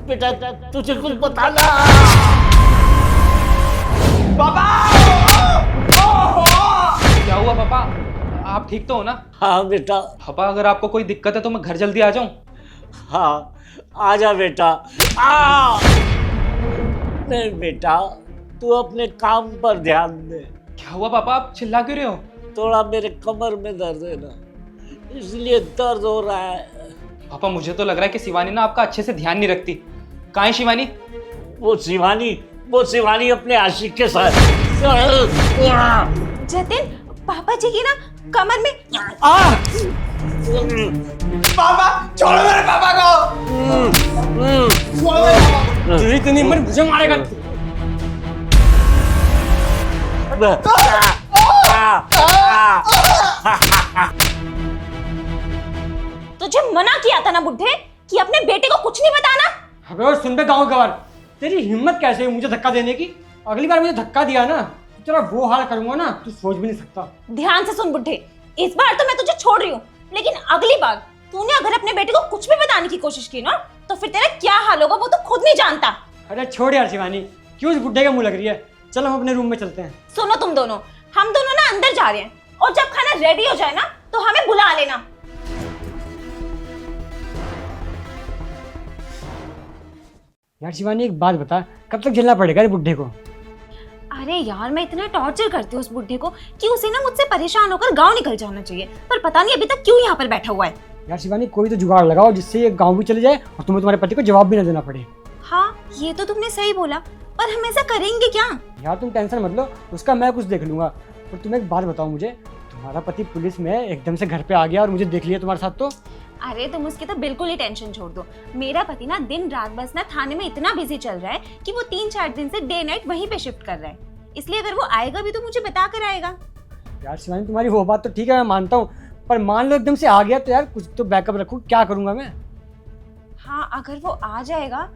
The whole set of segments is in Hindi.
बेटा तुझे कुछ बताना। पापा! क्या हुआ पापा? आप ठीक तो हो ना? हाँ बेटा। पापा अगर आपको कोई दिक्कत है तो मैं घर जल्दी आ जाऊं? हाँ आजा बेटा। आ! नहीं बेटा, तू अपने काम पर ध्यान दे। क्या हुआ पापा, आप चिल्ला क्यों रहे हो? थोड़ा मेरे कमर में दर्द है ना, इसलिए दर्द हो रहा है। पापा मुझे तो लग रहा है कि शिवानी ना आपका अच्छे से ध्यान नहीं रखती। कहाँ है शिवानी? वो शिवानी अपने आशिक के साथ। जतिन, पापा जी की ना कमर में। पापा छोड़ो मेरे पापा को! छोड़ो मेरे पापा को! तुझे इतनी हिम्मत मुझे मारेगा? तुझे मना किया था ना बुड्ढे कि अपने बेटे को कुछ नहीं बताना। अबे और सुन बे गाँव गवार, तेरी हिम्मत कैसे हुई मुझे धक्का देने की? अगली बार मुझे धक्का दिया ना तो तेरा वो हाल करूंगा ना, तू सोच भी नहीं सकता। ध्यान से सुन बुड्ढे, इस बार तो मैं तुझे छोड़ रही हूँ, लेकिन अगली बार तूने अगर अपने बेटे को कुछ भी बताने की कोशिश की ना तो फिर तेरा क्या हाल होगा वो तो खुद नहीं जानता। अरे छोड़ यार शिवानी, क्यों इस बुड्ढे का मुंह लग रही है? चल हम अपने रूम में चलते हैं। सुनो तुम दोनों, हम दोनों ना अंदर जा रहे हैं और जब खाना रेडी हो जाए ना तो हमें बुला लेना। यार शिवानी एक बात बता, कब तक झेलना पड़ेगा इस बुड्ढे को? अरे यार, मैं इतना टॉर्चर करती हूँ उस बुड्ढे को कि उसे ना मुझसे परेशान होकर गांव निकल जाना चाहिए, पर पता नहीं अभी तक क्यों यहाँ पर बैठा हुआ है। यार शिवानी कोई तो जुगाड़ लगाओ जिससे ये गाँव भी चले जाए और तुम्हें तुम्हारे पति को जवाब भी न देना पड़े। हाँ ये तो तुमने सही बोला, पर हम ऐसा करेंगे क्या? यार तुम टेंशन मत लो, उसका मैं कुछ देख लूंगा। और तुम एक बात बताओ मुझे, तुम्हारा पति पुलिस में एकदम से घर पे आ गया और मुझे देख लिया तुम्हारे साथ तो? अरे तुम उसकी तो बिल्कुल ही टेंशन छोड़ दो। मेरा पति ना दिन रात बस ना थाने में इतना बिजी चल रहा है कि वो 3-4 दिन से डे नाइट वहीं पे शिफ्ट कर रहा है, इसलिए अगर वो आएगा भी तो मुझे बता कर आएगा। यार शिवानी तुम्हारी वो बात तो ठीक है, मैं मानता हूँ, पर मान लो एकदम से आ गया तो यार कुछ तो बैकअप रखो, क्या करूंगा मैं? हाँ अगर वो आ जाएगा,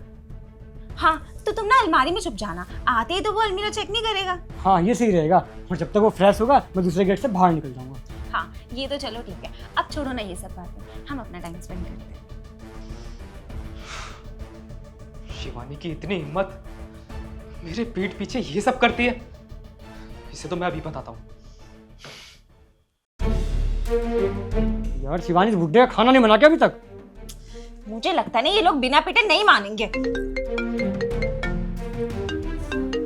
हाँ तो तुम ना अलमारी में छुप जाना, आते ही तो वो अलमीरा चेक नहीं करेगा। हाँ ये सही रहेगा, और जब तक वो फ्रेश होगा मैं दूसरे गेट से बाहर निकल जाऊंगा। हाँ ये तो चलो ठीक है, अब छोड़ो ना ये सब बातें, हम अपना टाइम स्पेंड करते हैं। शिवानी की इतनी हिम्मत, मेरे पीठ पीछे ये सब करती है। इसे तो मैं अभी बताता हूँ। यार शिवानी इस बुड्ढे का खाना नहीं बना क्या अभी तक? मुझे लगता है ना ये लोग बिना पिटे नहीं मानेंगे।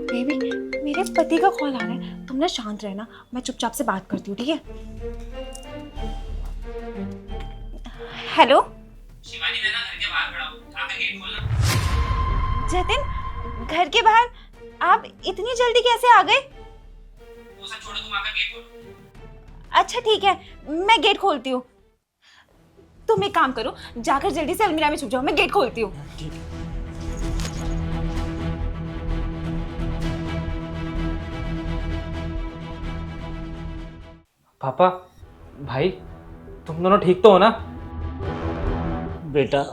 बेबी मेरे पति का कॉल आ रहा है, तुम ना शांत रहना, मैं चुपचाप से बात करती हूँ, ठीक है? हेलो शिवानी, मैं ना घर के बाहर खड़ा हूँ, आकर गेट खोलना। जतिन, घर के बाहर? आप इतनी जल्दी कैसे आ गए? वो सब छोड़ो, तुम आकर गेट खोलो। अच्छा ठीक है, मैं गेट खोलती हूँ। तुम एक काम करो, जाकर जल्दी से अलमीरा में छुप जाओ, मैं गेट खोलती हूँ। पापा, भाई, तुम दोनों ठीक तो हो ना? बेटा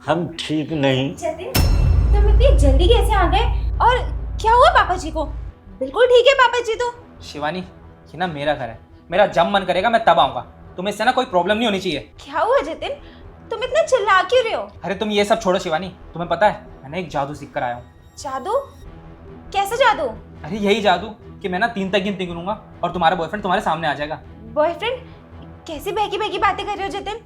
हम ठीक नहीं। जतिन, तुम इतनी जल्दी कैसे आ गए और क्या हुआ पापा जी को? बिल्कुल ठीक है पापा जी तो। शिवानी, ये ना मेरा घर है, मेरा जब मन करेगा मैं तब आऊंगा, तुम्हें इससे ना कोई प्रॉब्लम नहीं होनी चाहिए। क्या हुआ जतिन, तुम इतना चिल्ला क्यों रहे हो? अरे तुम ये सब छोड़ो शिवानी, तुम्हें पता है मैंने एक जादू सीख कर आया हूँ। जादू? कैसा जादू? अरे यही जादू कि मैं ना 3 तक गिनूंगा और तुम्हारा बॉयफ्रेंड तुम्हारे सामने आ जाएगा। बॉयफ्रेंड? कैसी बहकी बहकी बातें कर रहे हो जतिन?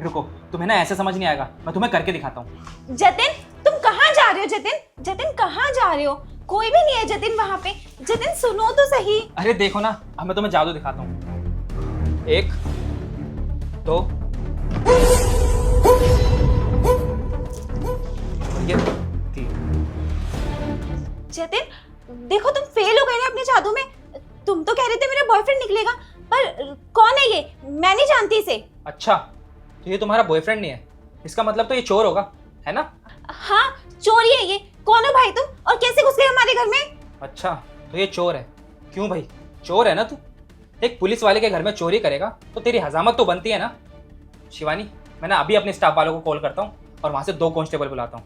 रुको, तुम्हें ना ऐसे समझ नहीं आएगा, मैं तुम्हें करके दिखाता हूँ। जतिन तुम कहाँ जा रहे हो? जतिन जतिन कहाँ जा रहे हो? कोई भी नहीं है जतिन वहाँ पे। जतिन सुनो तो सही। अरे देखो ना, अब मैं तुम्हें जादू दिखाता हूँ। 1 2 ये 3। जतिन देखो तुम फेल हो गए ना अपने जादू में। तुम तो कह रहे थे मेरा बॉयफ्रेंड निकलेगा, पर कौन है ये? मैं नहीं जानती इसे। अच्छा, तो ये तुम्हारा बॉयफ्रेंड नहीं है, इसका मतलब तो ये चोर होगा, है ना? हाँ चोर ही है ये। कौन हो भाई तुम और कैसे घुस गए हमारे घर में? अच्छा, तो ये चोर है। क्यों भाई, चोर है ना तू? एक पुलिस वाले के घर में चोरी करेगा तो तेरी हजामत तो बनती है ना। शिवानी, मैं ना अभी अपने स्टाफ वालों को कॉल करता हूँ और वहां से 2 कांस्टेबल बुलाता हूँ,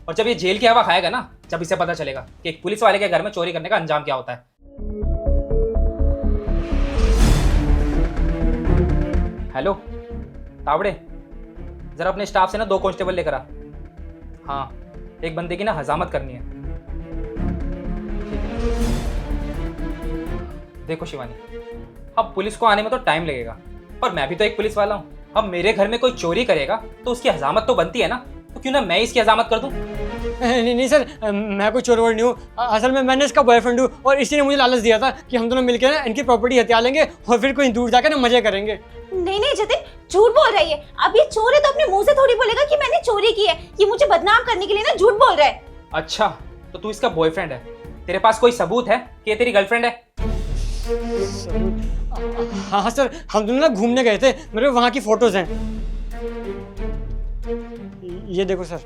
और जब ये जेल की हवा खाएगा ना, जब इसे पता चलेगा कि एक पुलिस वाले के घर में चोरी करने का अंजाम क्या होता है। हेलो तावड़े, जरा अपने स्टाफ से ना 2 कांस्टेबल लेकर आ। हाँ एक बंदे की ना हजामत करनी है। देखो शिवानी, अब पुलिस को आने में तो टाइम लगेगा, पर मैं भी तो एक पुलिस वाला हूँ। अब मेरे घर में कोई चोरी करेगा तो उसकी हजामत तो बनती है ना, तो क्यों ना मैं इसकी हजामत कर दूं? नहीं सर, मैं कोई चोर वोर नहीं हूँ। असल में मैंने इसका बॉयफ्रेंड हूँ और इसी ने मुझे लालच दिया था कि हम दोनों मिलकर ना इनकी प्रॉपर्टी हथिया लेंगे और फिर कहीं दूर जाकर ना मजे करेंगे। नहीं जतिन, झूठ बोल रही है। अब ये चोर है तो अपने मुंह से थोड़ी बोलेगा कि मैंने चोरी की है। ये मुझे बदनाम करने के लिए ना झूठ बोल रहा है। अच्छा, तो तू इसका बॉयफ्रेंड है। तेरे पास कोई सबूत है कि ये तेरी गर्लफ्रेंड है? हाँ सर, हम दोनों ना घूमने गए थे, मेरे वहाँ की फोटोज हैं, ये देखो सर।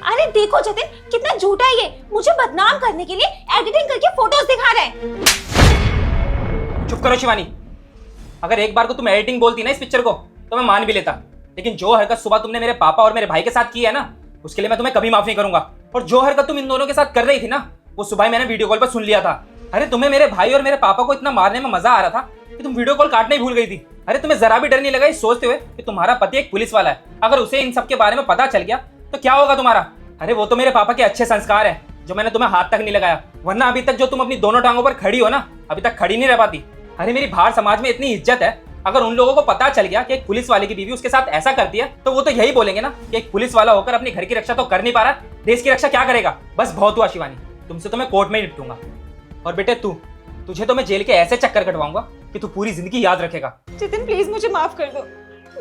अरे देखो जतिन, कितना झूठा है ये। मुझे बदनाम करने के लिए एडिटिंग करके फोटोज दिखा रहा है। चुप करो शिवानी। अगर एक बार को तुम एडिटिंग बोलती ना इस पिक्चर को तो मैं मान भी लेता, लेकिन जो हरकत सुबह तुमने मेरे पापा और मेरे भाई के साथ की है ना, उसके लिए मैं तुम्हें कभी माफ नहीं करूंगा। और जो हरकत तुम इन दोनों के साथ कर रही थी ना, वो सुबह ही मैंने वीडियो कॉल पर सुन लिया था। अरे तुम्हें मेरे भाई और मेरे पापा को इतना मारने में मजा आ रहा था कि तुम वीडियो कॉल काटने ही भूल गई थी। अरे तुम्हें जरा भी डर नहीं लगा इस सोचते हुए कि तुम्हारा पति एक पुलिस वाला है, अगर उसे इन सब के बारे में पता चल गया तो क्या होगा तुम्हारा? अरे वो तो मेरे पापा के अच्छे संस्कार है जो मैंने तुम्हें हाथ तक नहीं लगाया, वरना अभी तक जो तुम अपनी दोनों टांगों पर खड़ी हो ना, अभी तक खड़ी नहीं रह पाती। अरे मेरी बाहर समाज में इतनी इज्जत है, अगर उन लोगों को पता चल गया कि एक पुलिस वाले की बीवी उसके साथ ऐसा करती है तो वो तो यही बोलेंगे ना कि एक पुलिस वाला होकर अपने घर की रक्षा तो कर नहीं पा रहा, देश की रक्षा क्या करेगा? बस बहुत हुआ शिवानी, तुमसे तो मैं कोर्ट में ही निपटूंगा। और बेटे तुझे तो मैं जेल के ऐसे चक्कर कटवाऊंगा कि तू पूरी जिंदगी याद रखेगा। जतिन प्लीज मुझे माफ कर दो।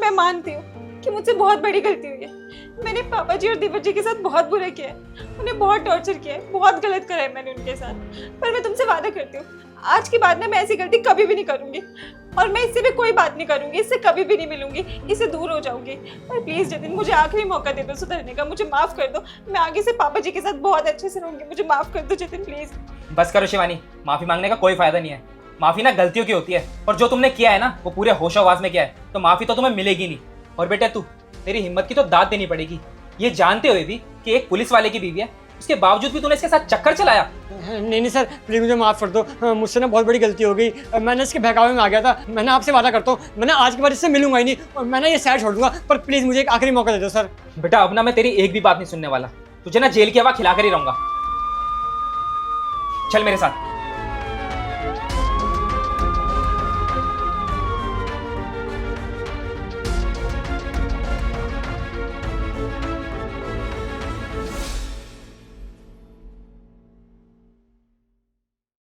मैं मानती हूँ कि मुझसे बहुत बड़ी गलती हुई है। मैंने पापा जी और देवर जी के साथ बहुत बुरा किया है, उन्हें बहुत टॉर्चर किया है, बहुत गलत करा है मैंने उनके साथ। पर मैं तुमसे वादा करती हूँ आज के बाद ना मैं ऐसी गलती कभी भी नहीं करूंगी, और मैं इससे भी कोई बात नहीं करूंगी, इससे कभी भी नहीं मिलूंगी, इससे दूर हो जाऊंगी। पर प्लीज जतिन मुझे आखिरी मौका दे दो सुधरने का, मुझे माफ कर दो। मैं आगे से पापा जी के साथ बहुत अच्छे से रहूंगी, मुझे माफ कर दो जतिन प्लीज। बस करो शिवानी, माफी मांगने का कोई फायदा नहीं है। माफी ना गलतियों की होती है, और जो तुमने किया है ना वो पूरे होशो आवाज में किया है, तो माफी तो तुम्हें मिलेगी नहीं। और बेटा तेरी हिम्मत की तो दाद देनी पड़ेगी, ये जानते हुए भी कि एक पुलिस वाले की बीवी है, उसके बावजूद भी तूने इसके साथ चक्कर चलाया। नहीं सर, प्लीज मुझे माफ कर दो, मुझसे ना बहुत बड़ी गलती हो गई। मैंने इसके बहकावे में आ गया था। मैंने आपसे वादा करता हूँ मैंने आज के बाद इससे मिलूंगा ही नहीं, और मैंने ये सैड छोड़ दूंगा, पर प्लीज मुझे एक आखिरी मौका दे दो सर। बेटा अब ना मैं तेरी एक भी बात नहीं सुनने वाला, तुझे ना जेल की हवा खिलाकर ही रहूंगा। चल मेरे साथ।